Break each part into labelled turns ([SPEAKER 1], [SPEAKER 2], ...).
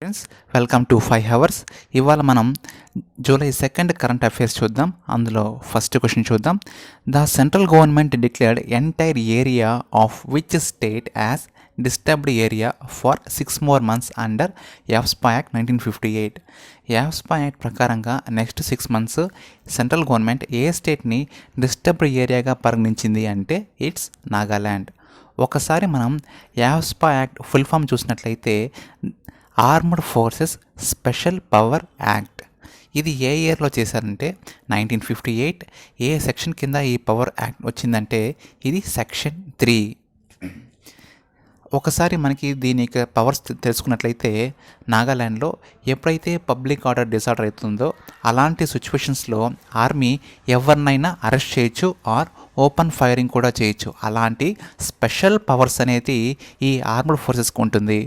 [SPEAKER 1] Friends, welcome to 5 hours. ఇవాళ మనం July 2 current affairs చూద్దాం. అందులో ఫస్ట్ క్వశ్చన్ చూద్దాం. The central government declared entire area of which state as disturbed area for 6 more months under AFSPA act 1958. AFSPA act ప్రకారంగా next 6 months central government ఏ స్టేట్ని disturbed ఏరియాగా పరిగణించింది అంటే ఇట్స్ నాగాల్యాండ్. ఒకసారి మనం యాప్స్పా యాక్ట్ ఫుల్ ఫామ్ చూసినట్లయితే armed forces special power act. ఇది ఏ ఇయర్లో చేశారంటే 1958. ఏ సెక్షన్ కింద ఈ పవర్ యాక్ట్ వచ్చిందంటే ఇది సెక్షన్ 3. ఒకసారి మనకి దీని యొక్క పవర్స్ తెలుసుకున్నట్లయితే నాగాల్యాండ్లో ఎప్పుడైతే పబ్లిక్ ఆర్డర్ డిసార్డర్ అవుతుందో అలాంటి సిచ్యువేషన్స్లో ఆర్మీ ఎవరినైనా అరెస్ట్ చేయొచ్చు ఆర్ ఓపెన్ ఫైరింగ్ కూడా చేయొచ్చు. అలాంటి స్పెషల్ పవర్స్ అనేది ఈ ఆర్మ్డ్ ఫోర్సెస్కి ఉంటుంది.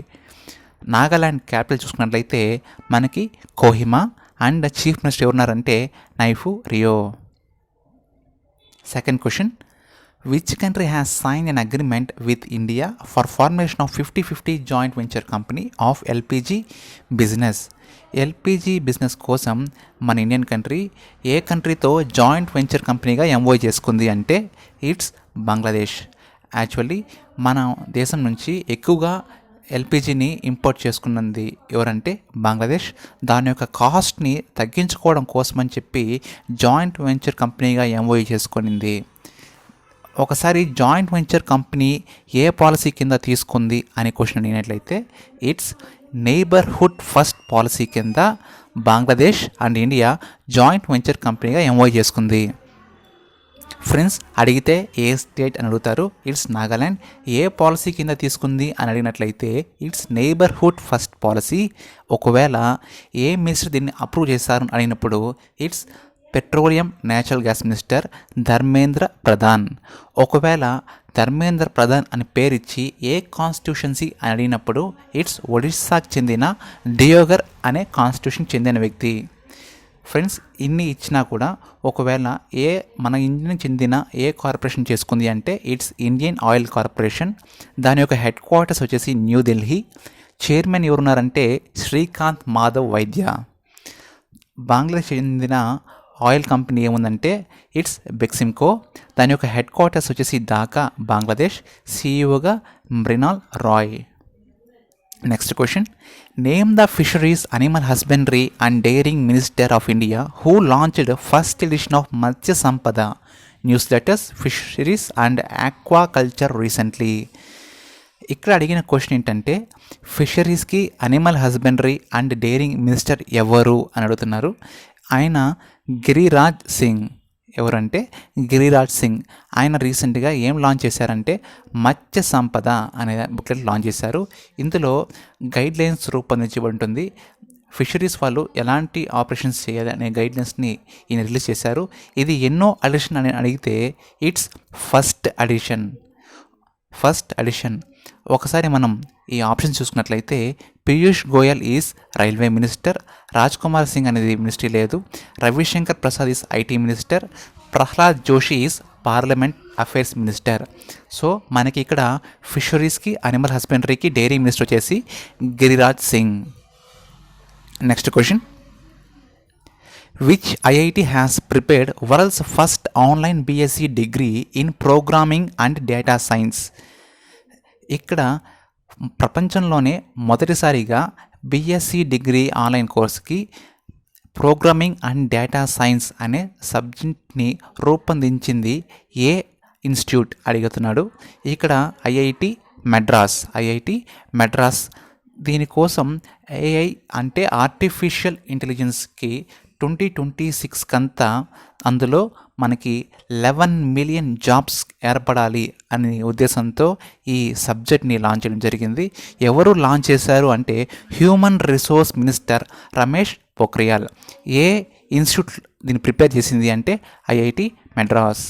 [SPEAKER 1] నాగాల్యాండ్ క్యాపిటల్ చూసుకున్నట్లయితే మనకి కోహిమా అండ్ చీఫ్ మినిస్టర్ ఎవరున్నారంటే Neiphiu Rio. Second question, which country has sign an agreement with India for formation of 50-50 joint venture company of LPG business. LPG business కోసం మన ఇండియన్ కంట్రీ ఏ కంట్రీతో జాయింట్ వెంచర్ కంపెనీగా ఎంఓయూ చేసుకుంది అంటే ఇట్స్ బంగ్లాదేశ్. యాక్చువల్లీ మన దేశం నుంచి ఎక్కువగా ఎల్పిజిని ఇంపోర్ట్ చేసుకున్నది ఎవరంటే బంగ్లాదేశ్. దాని యొక్క కాస్ట్ని తగ్గించుకోవడం కోసమని చెప్పి జాయింట్ వెంచర్ కంపెనీగా ఎంఓయూ చేసుకునింది. ఒకసారి జాయింట్ వెంచర్ కంపెనీ ఏ పాలసీ కింద తీసుకుంది అనే క్వశ్చన్ అడిగినట్లయితే ఇట్స్ నైబర్హుడ్ ఫస్ట్ పాలసీ కింద Bangladesh and India joint venture కంపెనీగా ఎంఓయూ చేసుకుంది. ఫ్రెండ్స్, అడిగితే ఏ స్టేట్ అని అడుగుతారు, ఇట్స్ నాగాల్యాండ్. ఏ పాలసీ కింద తీసుకుంది అని అడిగినట్లయితే ఇట్స్ నైబర్హుడ్ ఫస్ట్ పాలసీ. ఒకవేళ ఏ మినిస్టర్ దీన్ని అప్రూవ్ చేశారు అని అడిగినప్పుడు it's petroleum natural gas minister Dharmendra Pradhan. ఒకవేళ ధర్మేంద్ర ప్రధాన్ అని పేరిచ్చి ఏ కాన్స్టిట్యూషన్సీ అని అడిగినప్పుడు ఇట్స్ ఒడిస్సాకు చెందిన డియోగర్ అనే కాన్స్టిట్యూషన్ చెందిన వ్యక్తి. ఫ్రెండ్స్, ఇన్ని ఇచ్చినా కూడా ఒకవేళ మన ఇండియాకి చెందిన ఏ కార్పొరేషన్ చేసుకుంది అంటే ఇట్స్ ఇండియన్ ఆయిల్ కార్పొరేషన్. దాని యొక్క హెడ్ క్వార్టర్స్ వచ్చేసి న్యూఢిల్లీ. చైర్మన్ ఎవరున్నారంటే శ్రీకాంత్ మాధవ్ వైద్య. బంగ్లాదేశ్ చెందిన ఆయిల్ కంపెనీ ఏముందంటే ఇట్స్ బెక్సిమ్కో. దాని యొక్క హెడ్ క్వార్టర్స్ వచ్చేసి ఢాకా, బంగ్లాదేశ్. సిఇఓగా Mrinal Roy. Next question, name the fisheries, animal husbandry and dairying minister of India who launched first edition of Matsya Sampada news letters, fisheries and aquaculture recently. ఇక్కడ అడిగిన క్వశ్చన్ ఏంటంటే ఫిషరీస్కి animal husbandry and dairying minister ఎవరు అని అడుగుతున్నారు. ఆయన గిరిరాజ్ సింగ్. ఎవరంటే గిరిరాజ్ సింగ్. ఆయన రీసెంట్గా ఏం లాంచ్ చేశారంటే మత్స్య సంపద అనే బుక్లెట్ లాంచ్ చేశారు. ఇందులో గైడ్లైన్స్ రూపొందించబడి ఉంటుంది. ఫిషరీస్ వాళ్ళు ఎలాంటి ఆపరేషన్స్ చేయాలి అనే గైడ్లైన్స్ని ఈయన రిలీజ్ చేశారు. ఇది ఎన్నో అడిషన్ అని అడిగితే ఇట్స్ ఫస్ట్ అడిషన్. ఒకసారి మనం ఈ ఆప్షన్ చూసుకున్నట్లయితే Piyush Goyal is railway minister, Raj Kumar Singh అనేది మినిస్ట్రీ లేదు, Ravishankar Prasad is IT minister, Pralhad Joshi is parliament affairs minister. So మనకి ఇక్కడ ఫిషరీస్కి, అనిమల్ హస్బెండరీకి, డైరీ మినిస్టర్ వచ్చేసి Giriraj Singh. Next question, which IIT has prepared world's first online BSc degree in programming and data science. ఇక్కడ ప్రపంచంలోనే మొదటిసారిగా బిఎస్సి డిగ్రీ ఆన్లైన్ కోర్స్కి ప్రోగ్రామింగ్ అండ్ డేటా సైన్స్ అనే సబ్జెక్ట్ని రూపొందించింది ఏ ఇన్స్టిట్యూట్ అడుగుతున్నాడు. ఇక్కడ ఐఐటి మెడ్రాస్. దీనికోసం ఏఐ అంటే ఆర్టిఫిషియల్ ఇంటెలిజెన్స్కి 2026 కంతా అందులో మనకి 11 million జాబ్స్ ఏర్పడాలి అనే ఉద్దేశంతో ఈ సబ్జెక్ట్ని లాంచ్ చేయడం జరిగింది. ఎవరు లాంచ్ చేశారు అంటే human resource minister Ramesh Pokhriyal. ఏ ఇన్స్టిట్యూట్ దీన్ని ప్రిపేర్ చేసింది అంటే IIT Madras.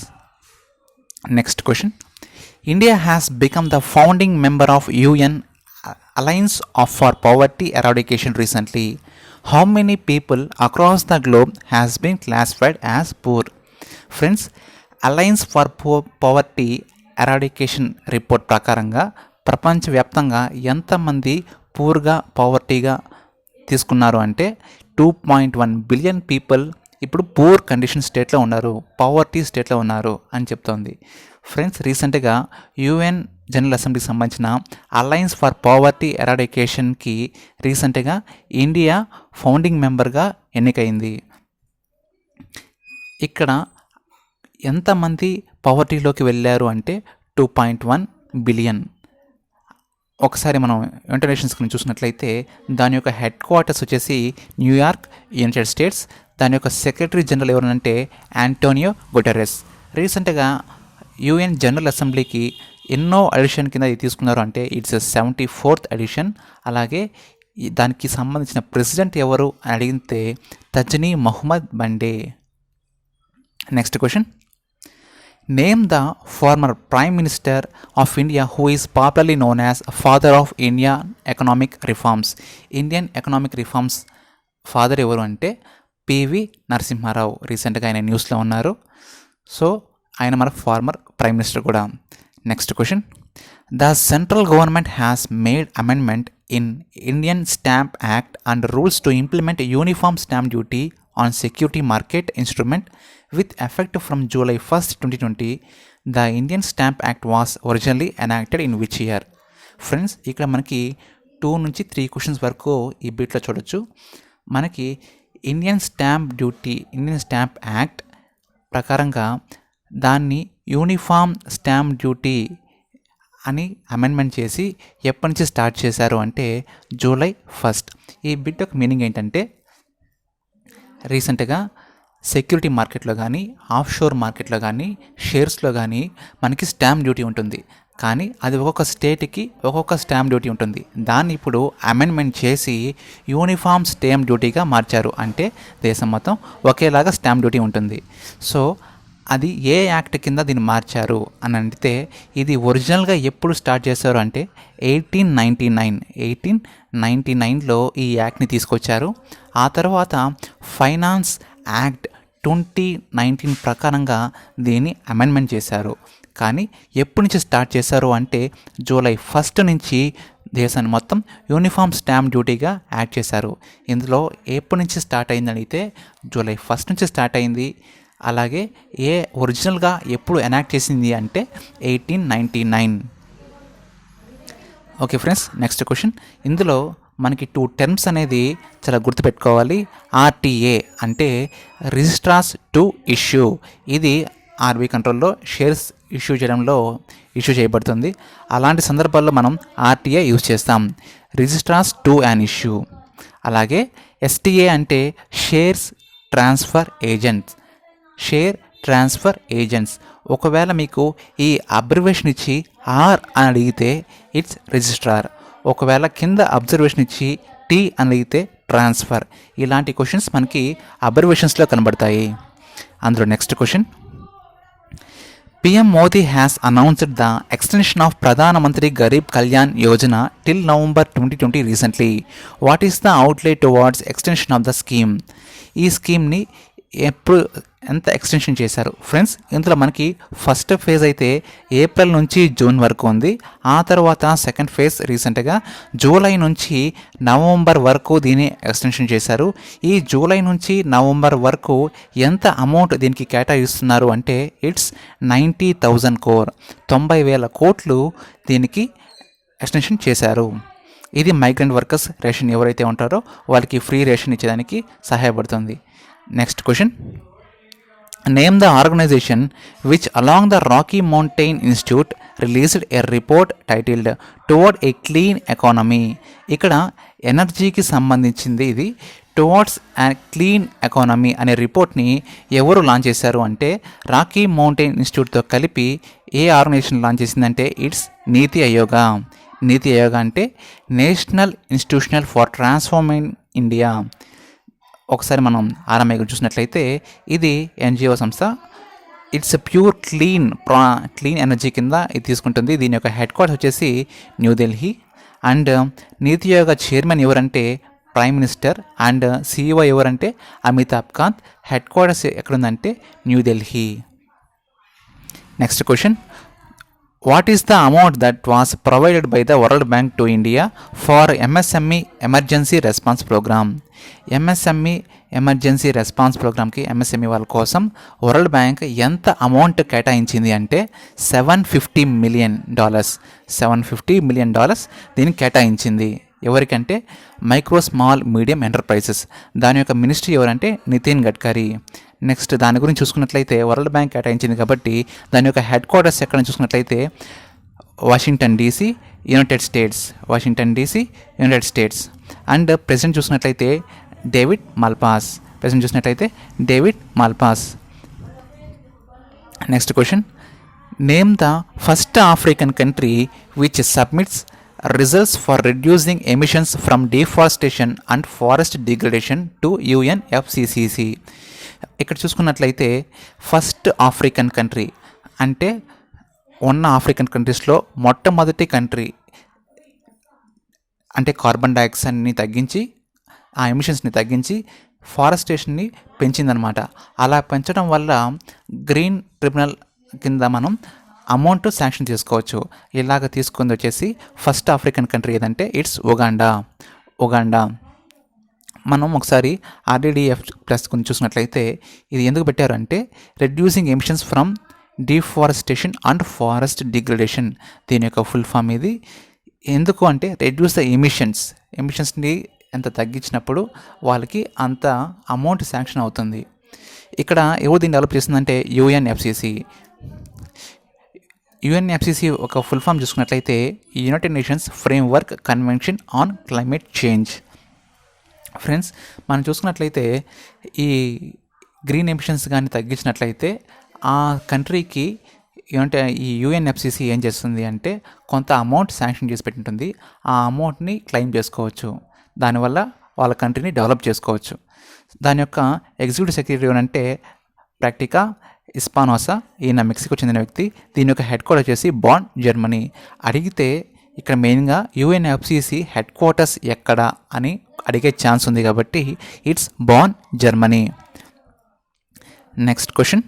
[SPEAKER 1] Next question, India has become the founding member of UN alliance for poverty eradication recently. How many people across the globe has been classified as poor? Friends, Alliance for Poverty Eradication report ప్రకారంగా ప్రపంచవ్యాప్తంగా ఎంతమంది పూర్గా, పవర్టీగా తీసుకున్నారు అంటే 2.1 billion people ఇప్పుడు poor condition స్టేట్లో ఉన్నారు, poverty స్టేట్లో ఉన్నారు అని చెప్తోంది. ఫ్రెండ్స్, రీసెంట్గా యుఎన్ జనరల్ అసెంబ్లీకి సంబంధించిన అలయన్స్ ఫర్ పావర్టీ ఎరాడికేషన్కి రీసెంట్గా ఇండియా ఫౌండింగ్ మెంబర్గా ఎన్నికైంది. ఇక్కడ ఎంతమంది పావర్టీలోకి వెళ్ళారు అంటే 2.1 బిలియన్. ఒకసారి మనం ఇంటర్నేషనల్స్ గురించి చూసినట్లయితే దాని యొక్క హెడ్ క్వార్టర్స్ వచ్చేసి న్యూయార్క్, యునైటెడ్ స్టేట్స్. దాని యొక్క సెక్రటరీ జనరల్ ఎవరంటే ఆంటోనియో గుటెరెస్. రీసెంట్గా యుఎన్ జనరల్ అసెంబ్లీకి ఎన్నో అడిషన్ కింద ఇది తీసుకున్నారు అంటే ఇట్స్ 74th ఎడిషన్. అలాగే దానికి సంబంధించిన ప్రెసిడెంట్ ఎవరు అని అడిగితే Tijjani Muhammad Bande. Next question, name the former prime minister of India who is popularly known as father of Indian economic reforms. Indian economic reforms father ఎవరు అంటే పివి నరసింహారావు. రీసెంట్గా ఆయన న్యూస్లో ఉన్నారు. సో ఆయన మన ఫార్మర్ ప్రైమ్ మినిస్టర్ కూడా. Next question, the central government has made amendment in Indian stamp act and rules to implement uniform stamp duty on security market instrument with effect from July 1st, 2020. The Indian Stamp Act was originally enacted in which year? Friends, ఇక్కడ మనకి 2 నుంచి 3 questions వరకు ఈ బిట్లో చూడొచ్చు. మనకి Indian stamp act ప్రకారంగా దాన్ని uniform stamp duty అని అమెండ్మెంట్ చేసి ఎప్పటి నుంచి స్టార్ట్ చేశారు అంటే July 1st. ఈ బిట్ యొక్క మీనింగ్ ఏంటంటే రీసెంట్గా సెక్యూరిటీ మార్కెట్లో కానీ, ఆఫ్షోర్ మార్కెట్లో కానీ, షేర్స్లో కానీ మనకి స్టాంప్ డ్యూటీ ఉంటుంది. కానీ అది ఒక్కొక్క స్టేట్కి ఒక్కొక్క స్టాంప్ డ్యూటీ ఉంటుంది. దాన్ని ఇప్పుడు అమెండ్మెంట్ చేసి యూనిఫామ్ స్టాంప్ డ్యూటీగా మార్చారు. అంటే దేశం మొత్తం ఒకేలాగా స్టాంప్ డ్యూటీ ఉంటుంది. సో అది ఏ యాక్ట్ కింద దీన్ని మార్చారు అని అంటే ఇది ఒరిజినల్గా ఎప్పుడు స్టార్ట్ చేశారు అంటే 1899లో ఈ యాక్ట్ని తీసుకొచ్చారు. ఆ తర్వాత ఫైనాన్స్ యాక్ట్ 2019 ప్రకారంగా దీన్ని అమెండ్మెంట్ చేశారు. కానీ ఎప్పటి నుంచి స్టార్ట్ చేశారు అంటే July 1st నుంచి దేశాన్ని మొత్తం యూనిఫామ్ స్టాంప్ డ్యూటీగా యాడ్ చేశారు. ఇందులో ఎప్పటి నుంచి స్టార్ట్ అయిందని అడిగితే July 1st నుంచి స్టార్ట్ అయింది. అలాగే ఒరిజినల్గా ఎప్పుడు ఎనాక్ట్ చేసింది అంటే 1899. Okay friends, next question. ఇందులో మనకి 2 టర్మ్స్ అనేది చాలా గుర్తుపెట్టుకోవాలి. ఆర్టీఏ అంటే రిజిస్ట్రార్స్ టు ఇష్యూ. ఇది ఆర్బీ కంట్రోల్లో షేర్స్ ఇష్యూ చేయబడుతుంది. అలాంటి సందర్భాల్లో మనం ఆర్టీఏ యూజ్ చేస్తాం, రిజిస్ట్రార్స్ టు యాన్ ఇష్యూ. అలాగే ఎస్టీఏ అంటే షేర్ ట్రాన్స్ఫర్ ఏజెంట్స్. ఒకవేళ మీకు ఈ అబ్రివేషన్ ఇచ్చి ఆర్ అని అడిగితే ఇట్స్ రిజిస్ట్రార్. ఒకవేళ కింద అబ్జర్వేషన్ ఇచ్చి టీ అని అడిగితే ట్రాన్స్ఫర్. ఇలాంటి క్వశ్చన్స్ మనకి అబ్జర్వేషన్స్లో కనబడతాయి. అందులో next question, PM Modi has announced the extension of Pradhan Mantri Garib Kalyan Yojana till November 2020 recently. What is the outlay towards extension of the scheme? ఈ స్కీమ్ని ఎప్పుడు ఎంత ఎక్స్టెన్షన్ చేశారు ఫ్రెండ్స్? ఇందులో మనకి ఫస్ట్ ఫేజ్ అయితే ఏప్రిల్ నుంచి June వరకు ఉంది. ఆ తర్వాత సెకండ్ ఫేజ్ రీసెంట్గా జూలై నుంచి నవంబర్ వరకు దీన్ని ఎక్స్టెన్షన్ చేశారు. ఈ జూలై నుంచి నవంబర్ వరకు ఎంత అమౌంట్ దీనికి కేటాయిస్తున్నారు అంటే ఇట్స్ 90,000 crore, 90,000 కోట్లు దీనికి ఎక్స్టెన్షన్ చేశారు. ఇది మైగ్రెంట్ వర్కర్స్ రేషన్ ఎవరైతే ఉంటారో వాళ్ళకి ఫ్రీ రేషన్ ఇచ్చేదానికి సహాయపడుతుంది. Next question, name the organisation which along the Rocky Mountain Institute released a report titled toward a clean economy. ఇక్కడ ఎనర్జీకి సంబంధించింది. ఇది టువర్డ్స్ అండ్ క్లీన్ ఎకానమీ అనే రిపోర్ట్ని ఎవరు లాంచ్ చేశారు అంటే రాకీ మౌంటైన్ ఇన్స్టిట్యూట్తో కలిపి ఏ ఆర్గనైజేషన్ లాంచ్ చేసిందంటే ఇట్స్ నీతి ఆయోగ్. నీతి ఆయోగ్ అంటే national institutional for transforming India. ఒకసారి మనం ఆర్ఎంఐ చూసినట్లయితే ఇది ఎన్జిఓ సంస్థ. ఇట్స్ ప్యూర్ క్లీన్ ఎనర్జీ కింద ఇది తీసుకుంటుంది. దీని యొక్క హెడ్ క్వార్టర్స్ వచ్చేసి న్యూఢిల్లీ. అండ్ నీతి ఆయోగ్ చైర్మన్ ఎవరంటే ప్రైమ్ మినిస్టర్. అండ్ సిఇఓ ఎవరంటే అమితాబ్ కాంత్. హెడ్ క్వార్టర్స్ ఎక్కడుందంటే New Delhi. Next question, what is the amount that was provided by the world bank to India for MSME emergency response programme? MSME emergency response ప్రోగ్రామ్కి MSME వాళ్ళ కోసం world bank ఎంత amount కేటాయించింది అంటే $750 million. $750 million దీనికి కేటాయించింది. ఎవరికంటే మైక్రో స్మాల్ మీడియం ఎంటర్ప్రైజెస్. దాని యొక్క మినిస్ట్రీ ఎవరంటే నితిన్ గడ్కరీ. నెక్స్ట్ దాని గురించి చూసుకున్నట్లయితే వరల్డ్ బ్యాంక్ కేటాయించింది కాబట్టి దాని యొక్క హెడ్ క్వార్టర్స్ ఎక్కడ చూసుకున్నట్లయితే Washington DC, United States. Washington DC, United States. And president చూసినట్లయితే David Malpass. Next question, name the first African country which submits results for reducing emissions from deforestation and forest degradation to UNFCCC. ఇక్కడ చూసుకున్నట్లయితే first African country అంటే ఉన్న African కంట్రీస్లో మొట్టమొదటి country అంటే carbon డైఆక్సైడ్ని తగ్గించి ఆ ఎమిషన్స్ని తగ్గించి ఫారెస్టేషన్ని పెంచిందనమాట. అలా పెంచడం వల్ల గ్రీన్ ట్రిబ్యునల్ కింద మనం అమౌంట్ శాంక్షన్ చేసుకోవచ్చు. ఇలాగ తీసుకుంది వచ్చేసి ఫస్ట్ ఆఫ్రికన్ కంట్రీ ఏదంటే ఇట్స్ ఉగాండా. మనం ఒకసారి ఆర్డీడీఎఫ్ ప్లస్ గురించి చూసినట్లయితే ఇది ఎందుకు పెట్టారు అంటే reducing emissions from deforestation and forest degradation. దీని యొక్క ఫుల్ ఫామ్ ఇది. ఎందుకు అంటే రెడ్యూస్ ద ఎమిషన్స్ని ఎంత తగ్గించినప్పుడు వాళ్ళకి అంత అమౌంట్ శాంక్షన్ అవుతుంది. ఇక్కడ ఎవరు దీన్ని డెవలప్ చేస్తుందంటే యుఎన్ఎఫ్సిసి ఒక ఫుల్ ఫామ్ చూసుకున్నట్లయితే United nations framework convention on climate change. Friends, మనం చూసుకున్నట్లయితే ఈ గ్రీన్ ఎమిషన్స్ కానీ తగ్గించినట్లయితే ఆ కంట్రీకి ఏమంటే ఈ యుఎన్ఎఫ్సిసి ఏం చేస్తుంది అంటే కొంత అమౌంట్ శాంక్షన్ చేసి పెట్టింటుంది. ఆ అమౌంట్ని క్లెయిమ్ చేసుకోవచ్చు. దానివల్ల వాళ్ళ కంట్రీని డెవలప్ చేసుకోవచ్చు. దాని యొక్క ఎగ్జిక్యూటివ్ సెక్రటరీ అంటే ప్రాక్టికా ఇస్పానోసా. ఈయన మెక్సికో చెందిన వ్యక్తి. దీని యొక్క హెడ్ క్వార్టర్ వచ్చేసి బాన్, జర్మనీ. అడిగితే ఇక్కడ మెయిన్గా యుఎన్ఎఫ్సిసి హెడ్ క్వార్టర్స్ ఎక్కడ అని అడిగే ఛాన్స్ ఉంది కాబట్టి it's Bonn, Germany. Next question,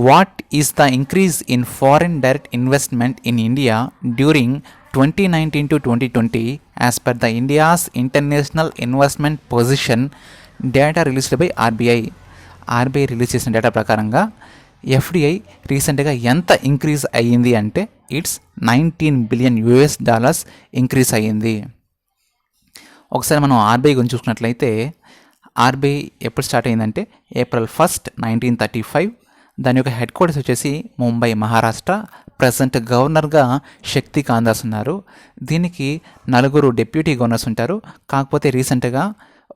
[SPEAKER 1] what is the increase in foreign direct investment in India during 2019 to 2020 as per the India's international investment position data released by RBI release చేసిన డేటా ప్రకారంగా FDI రీసెంట్గా ఎంత increase అయ్యింది అంటే it's $19 billion increase అయ్యింది. ఒకసారి మనం ఆర్బీఐ గురించి చూసుకున్నట్లయితే ఆర్బీఐ ఎప్పుడు స్టార్ట్ అయ్యిందంటే April 1st, 1935. దాని యొక్క హెడ్ క్వార్టర్స్ వచ్చేసి ముంబై, మహారాష్ట్ర. ప్రజెంట్ గవర్నర్గా శక్తికాంత్ దాస్ ఉన్నారు. దీనికి 4 డిప్యూటీ గవర్నర్స్ ఉంటారు. కాకపోతే రీసెంట్గా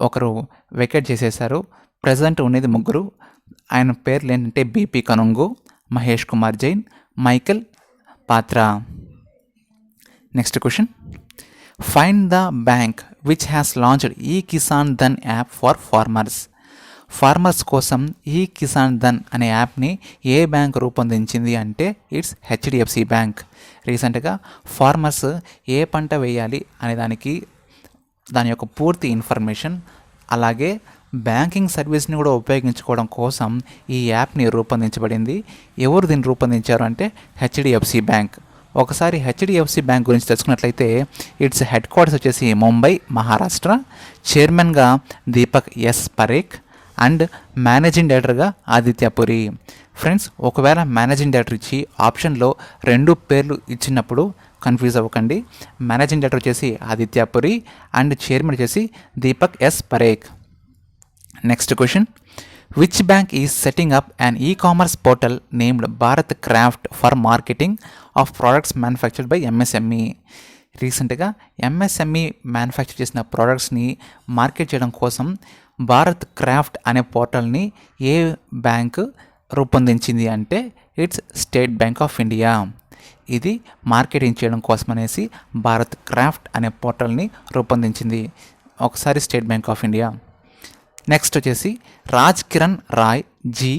[SPEAKER 1] ఒకరు వెకేట్ చేసేసారు. ప్రజెంట్ ఉండేది 3. ఆయన పేర్లు ఏంటంటే BP Kanungo, Mahesh Kumar Jain, Michael Patra. Next question, find the bank which has launched e Kisan Dhan app for farmers కోసం ఈ కిసాన్ ధన్ అనే యాప్ని ఏ బ్యాంక్ రూపొందించింది అంటే ఇట్స్ హెచ్డిఎఫ్సి బ్యాంక్. రీసెంట్గా ఫార్మర్స్ ఏ పంట వేయాలి అనే దాని యొక్క పూర్తి ఇన్ఫర్మేషన్ అలాగే బ్యాంకింగ్ సర్వీస్ని కూడా ఉపయోగించుకోవడం కోసం ఈ యాప్ని రూపొందించబడింది. ఎవరు దీన్ని రూపొందించారు అంటే హెచ్డిఎఫ్సి బ్యాంక్. ఒకసారి హెచ్డిఎఫ్సి బ్యాంక్ గురించి తెలుసుకున్నట్లయితే ఇట్స్ హెడ్ క్వార్టర్స్ వచ్చేసి ముంబై, మహారాష్ట్ర. చైర్మన్గా Deepak S Parekh and managing డైరెక్టర్గా ఆదిత్య పురి. ఫ్రెండ్స్, ఒకవేళ మేనేజింగ్ డైరెక్టర్ ఇచ్చి ఆప్షన్లో 2 పేర్లు ఇచ్చినప్పుడు కన్ఫ్యూజ్ అవ్వకండి. మేనేజింగ్ డైరెక్టర్ వచ్చేసి ఆదిత్య పురి అండ్ చైర్మన్ వచ్చేసి Deepak S Parekh. Next question, which bank is setting up an e-commerce portal named Bharat craft for marketing of products manufactured by MSME. రీసెంట్గా ఎంఎస్ఎంఈ మ్యానుఫ్యాక్చర్ చేసిన ప్రోడక్ట్స్ని మార్కెట్ చేయడం కోసం భారత్ క్రాఫ్ట్ అనే పోర్టల్ని ఏ బ్యాంక్ రూపొందించింది అంటే it's State Bank of India. ఇది మార్కెటింగ్ చేయడం కోసం అనేసి భారత్ క్రాఫ్ట్ అనే పోర్టల్ని రూపొందించింది. ఒకసారి State Bank of India. Next వచ్చేసి Raj Kiran Rai ji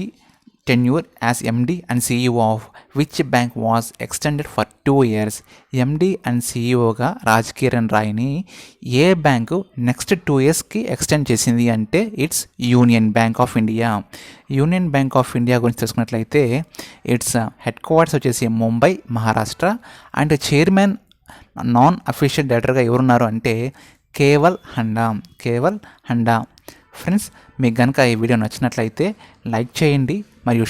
[SPEAKER 1] tenure as MD and CEO of which bank was extended for 2 years? MD and CEOగా రాజ్ కిరణ్ రాయ్ని ఏ బ్యాంకు నెక్స్ట్ 2 ఇయర్స్కి ఎక్స్టెండ్ చేసింది అంటే it's Union Bank of India. Union Bank of India గురించి తెలుసుకున్నట్లయితే it's headquarters వచ్చేసి Mumbai, Maharashtra. And chairman non official డైరెక్టర్గా ఎవరున్నారు అంటే కేవల్ హండా. ఫ్రెండ్స్, మీకు కనుక ఈ వీడియో నచ్చినట్లయితే లైక్ చేయండి మరియు